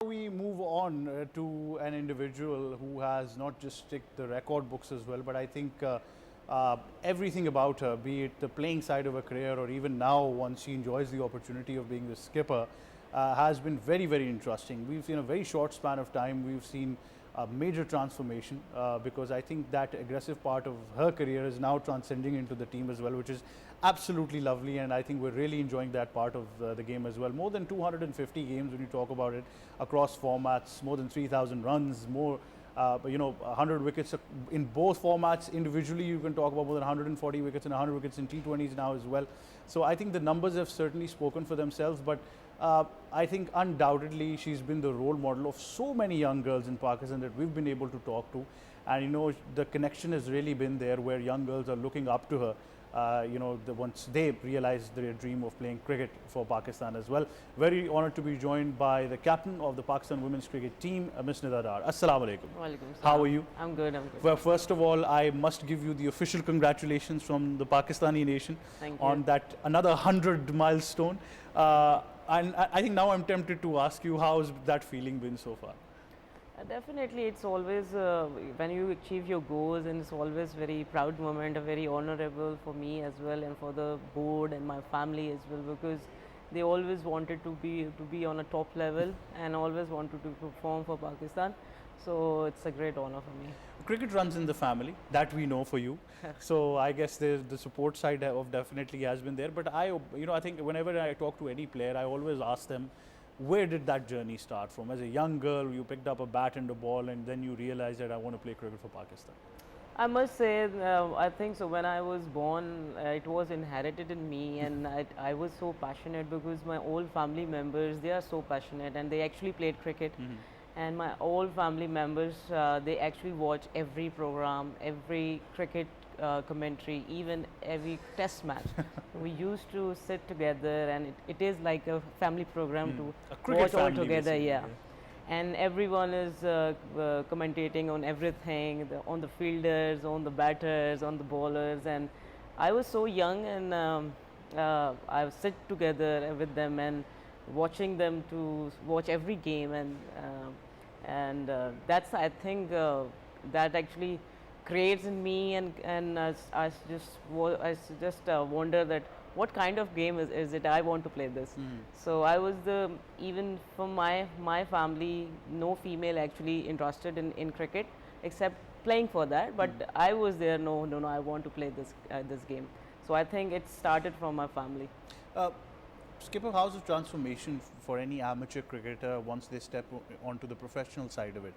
We move on to an individual who has not just ticked the record books as well, but I think everything about her, be it the playing side of her career or even now once she enjoys the opportunity of being the skipper, has been very, very interesting. We've seen a very short span of time, we've seen a major transformation because I think that aggressive part of her career is now transcending into the team as well, which is absolutely lovely, and I think we're really enjoying that part of the game as well. More than 250 games when you talk about it across formats, more than 3,000 runs, more 100 wickets in both formats. Individually, you can talk about more than 140 wickets and 100 wickets in T20s now as well. So I think the numbers have certainly spoken for themselves, but I think undoubtedly she's been the role model of so many young girls in Pakistan that we've been able to talk to, and the connection has really been there where young girls are looking up to her. Once they realize their dream of playing cricket for Pakistan as well. Very honoured to be joined by the captain of the Pakistan women's cricket team, Miss Nida. Assalamu alaikum. Walaikum salam. How are you? I'm good. I'm good. Well, first of all, I must give you the official congratulations from the Pakistani nation on that another 100 milestone. And I think now I'm tempted to ask you, how's that feeling been so far? Definitely, it's always when you achieve your goals, and it's always very proud moment, a very honorable for me as well, and for the board and my family as well, because they always wanted to be on a top level and always wanted to perform for Pakistan. So it's a great honor for me. Cricket runs in the family, that we know for you. So I guess the support side of definitely has been there. But I think whenever I talk to any player, I always ask them, where did that journey start from? As a young girl, you picked up a bat and a ball, and then you realized that I want to play cricket for Pakistan. I must say, I think so. When I was born, it was inherited in me, and I was so passionate because my all family members, they are so passionate, and they actually played cricket. And my all family members, they actually watch every program, every cricket commentary, even every test match. We used to sit together, and it is like a family program to watch all together. Yeah. And everyone is commentating on everything, on the fielders, on the batters, on the bowlers. And I was so young, and I would sit together with them and watching them to watch every game, and that's, I think, that actually creates in me, and I just wonder that what kind of game is it I want to play this. So I was even from my family, no female actually interested in cricket except playing for that, but I was there, no, I want to play this game. So I think it started from my family. Skipper, how's the transformation for any amateur cricketer once they step onto the professional side of it?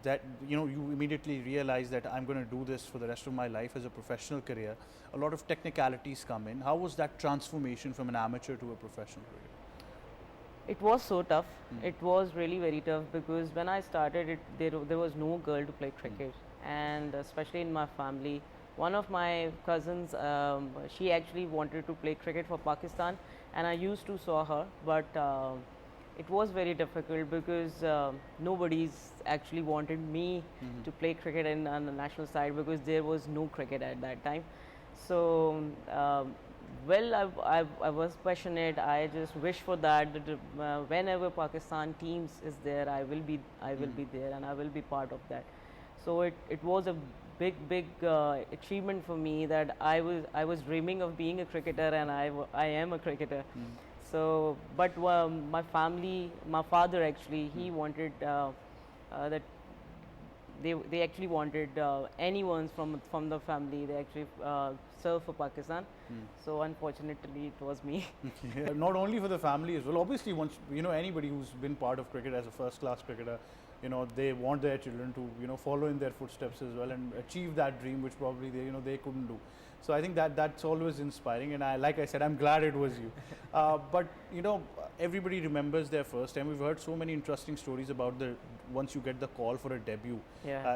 That you immediately realize that I'm going to do this for the rest of my life as a professional career. A lot of technicalities come in. How was that transformation from an amateur to a professional cricketer? It was so tough. It was really very tough because when I started, there was no girl to play cricket, and especially in my family. One of my cousins, she actually wanted to play cricket for Pakistan, and I used to saw her, but it was very difficult because nobody's actually wanted me to play cricket on the national side because there was no cricket at that time. So, I was passionate. I just wish for that. Whenever Pakistan teams is there, I will be there, and I will be part of that. So it was a big achievement for me that I was dreaming of being a cricketer, and I am a cricketer. So, but my family, my father actually, he wanted that they actually wanted anyone from the family, they actually serve for Pakistan. So unfortunately, it was me. Yeah. Not only for the family as well. Obviously, once anybody who's been part of cricket as a first-class cricketer, they want their children to follow in their footsteps as well and achieve that dream, which probably they couldn't do. So I think that's always inspiring, and like I said, I'm glad it was you. But everybody remembers their first time. We've heard so many interesting stories about once you get the call for a debut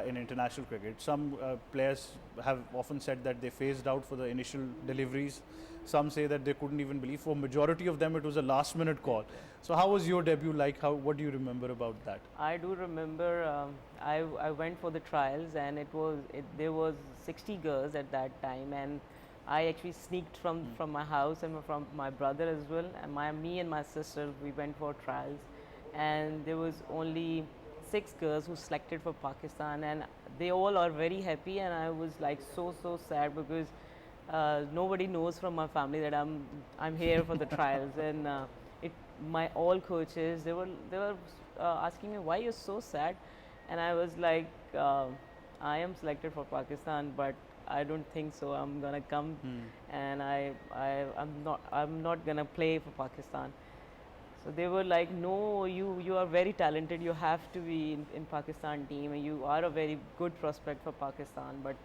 in international cricket. Some players have often said that they phased out for the initial deliveries. Some say that they couldn't even believe. For majority of them, it was a last-minute call. So how was your debut like? What do you remember about that? I do remember I went for the trials, and there was 60 girls at that time, and I actually sneaked from my house and from my brother as well, and me and my sister, we went for trials, and there was only 6 girls who selected for Pakistan, and they all are very happy, and I was like so sad because nobody knows from my family that I'm here for the trials, and it my all coaches they were asking me why you're so sad, and I was like, I am selected for Pakistan, but I don't think so. I'm gonna come, and I'm not gonna play for Pakistan. So they were like, no, you are very talented. You have to be in Pakistan team, and you are a very good prospect for Pakistan. But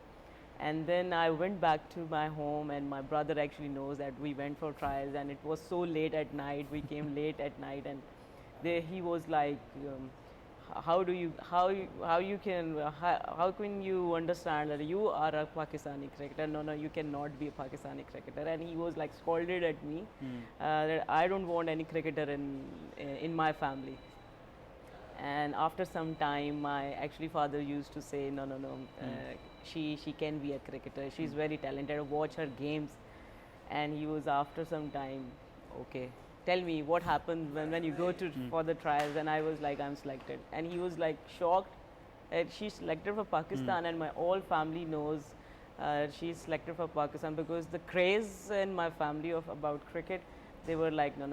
and then I went back to my home, and my brother actually knows that we went for trials, and it was so late at night. We came late at night, and there he was like, how can you understand that you are a Pakistani cricketer? No, you cannot be a Pakistani cricketer. And he was like scolded at me that I don't want any cricketer in my family. And after some time, my actually father used to say, no, she can be a cricketer. She's very talented. Watch her games. And he was after some time, okay, tell me what happened when you go to for the trials. And I was like, I'm selected. And he was like shocked that she's selected for Pakistan, and my whole family knows she's selected for Pakistan, because the craze in my family about cricket, they were like, no,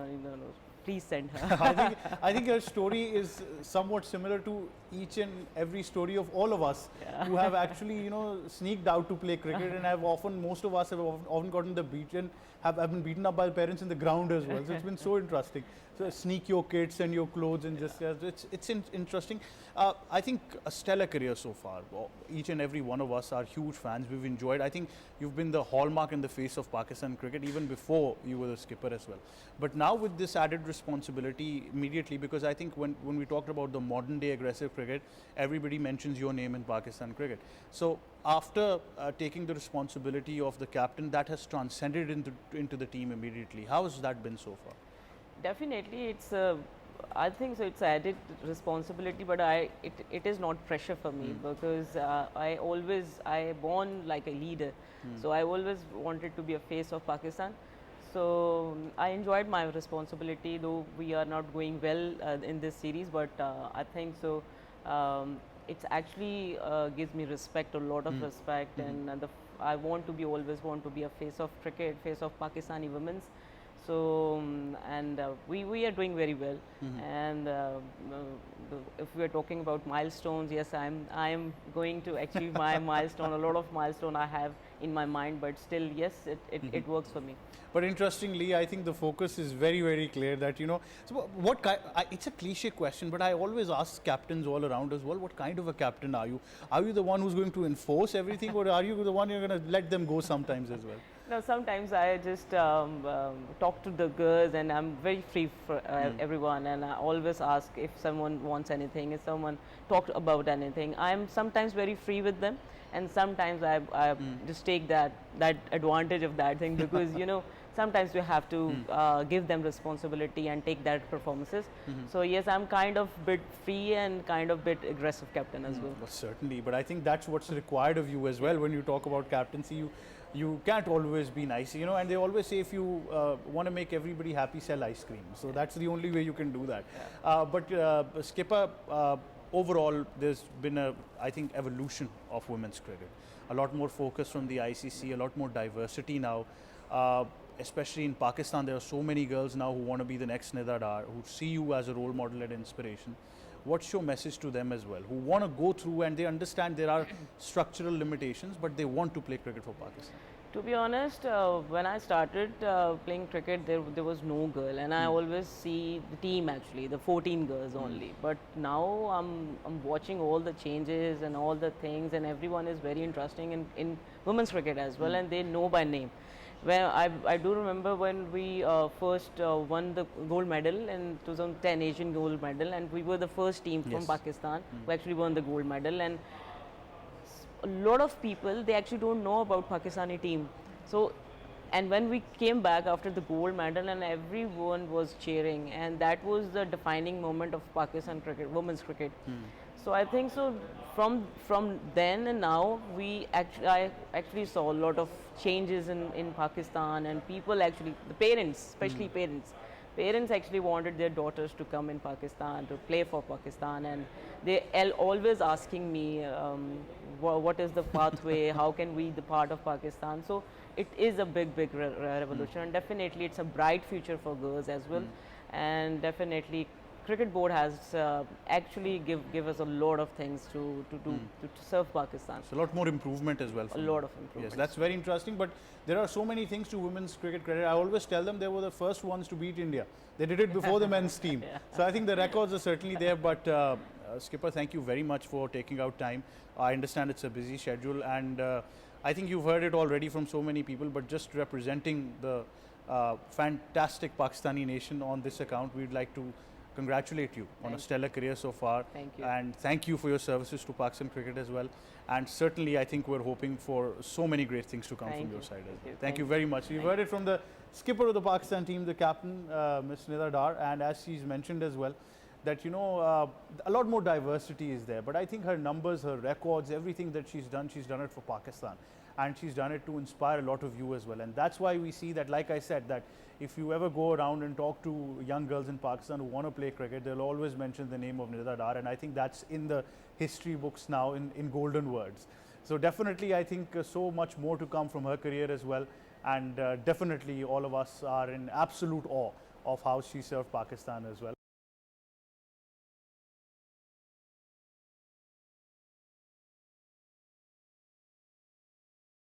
please send her. I think your story is somewhat similar to each and every story of all of us who have actually, sneaked out to play cricket, and most of us have often gotten the beaten, have been beaten up by parents in the ground as well. So it's been so interesting. So sneak your kits and your clothes and just, it's interesting. I think a stellar career so far. Each and every one of us are huge fans. We've enjoyed. I think you've been the hallmark in the face of Pakistan cricket even before you were the skipper as well. But now with this added responsibility immediately, because I think when we talked about the modern day aggressive cricket, everybody mentions your name in Pakistan cricket. So after taking the responsibility of the captain, that has transcended into the team immediately. How has that been so far? Definitely, I think so. It's added responsibility, but it is not pressure for me, because I born like a leader, so I always wanted to be a face of Pakistan. So I enjoyed my responsibility, though we are not going well in this series, but I think so. It's actually gives me respect, a lot of respect, and I always want to be a face of cricket, face of Pakistani women's. So we are doing very well, and if we are talking about milestones, yes, I am going to achieve my milestone. A lot of milestone I have in my mind, but still, yes, it works for me. But interestingly, I think the focus is very clear that, so what kind, it's a cliche question, but I always ask captains all around as well, what kind of a captain are you? Are you the one who's going to enforce everything, or are you the one you're going to let them go sometimes as well? No, sometimes I just talk to the girls, and I'm very free for everyone, and I always ask if someone wants anything, if someone talks about anything. I'm sometimes very free with them, and sometimes I just take that advantage of that thing, because sometimes you have to give them responsibility and take that performances. So yes, I'm kind of bit free and kind of bit aggressive captain as well. Well, certainly, but I think that's what's required of you as well. When you talk about captaincy, you can't always be nice, and they always say if you want to make everybody happy, sell ice cream. So that's the only way you can do that. Yeah. But skipper, overall, there's been I think, evolution of women's cricket. A lot more focus from the ICC, a lot more diversity now. Especially in Pakistan, there are so many girls now who want to be the next Nida, who see you as a role model and inspiration. What's your message to them as well, who want to go through and they understand there are structural limitations, but they want to play cricket for Pakistan? To be honest, when I started playing cricket, there was no girl, and I always see the team actually, the 14 girls only. But now I'm watching all the changes and all the things, and everyone is very interesting in women's cricket as well, and they know by name. When I do remember when we first won the gold medal in 2010, Asian gold medal, and we were the first team from Pakistan who actually won the gold medal. And a lot of people, they actually don't know about Pakistani team. So, and when we came back after the gold medal, and everyone was cheering, and that was the defining moment of Pakistan cricket, women's cricket. So I think so. From then and now, I actually saw a lot of changes in Pakistan, and people actually, the parents, especially parents, parents actually wanted their daughters to come in Pakistan to play for Pakistan, and they always asking me, what is the pathway, how can we the part of Pakistan. So it is a big revolution, and definitely it's a bright future for girls as well. And definitely cricket board has actually give us a lot of things to do to serve Pakistan. It's a lot more improvement as well. A lot of improvement. Yes, that's very interesting. But there are so many things to women's cricket credit. I always tell them they were the first ones to beat India. They did it before the men's team. Yeah. So I think the records are certainly there. But Skipper, thank you very much for taking out time. I understand it's a busy schedule, and I think you've heard it already from so many people. But just representing the fantastic Pakistani nation on this account, we'd like to congratulate you on a stellar career so far. Thank you. And thank you for your services to Pakistan cricket as well. And certainly, I think we're hoping for so many great things to come from your side as well. Thank you very much. You've heard it from the skipper of the Pakistan team, the captain, Ms. Nida, and as she's mentioned as well, that a lot more diversity is there. But I think her numbers, her records, everything that she's done it for Pakistan. And she's done it to inspire a lot of you as well. And that's why we see that, like I said, that if you ever go around and talk to young girls in Pakistan who want to play cricket, they'll always mention the name of Nida Dar. And I think that's in the history books now in golden words. So definitely, I think so much more to come from her career as well. And definitely all of us are in absolute awe of how she served Pakistan as well.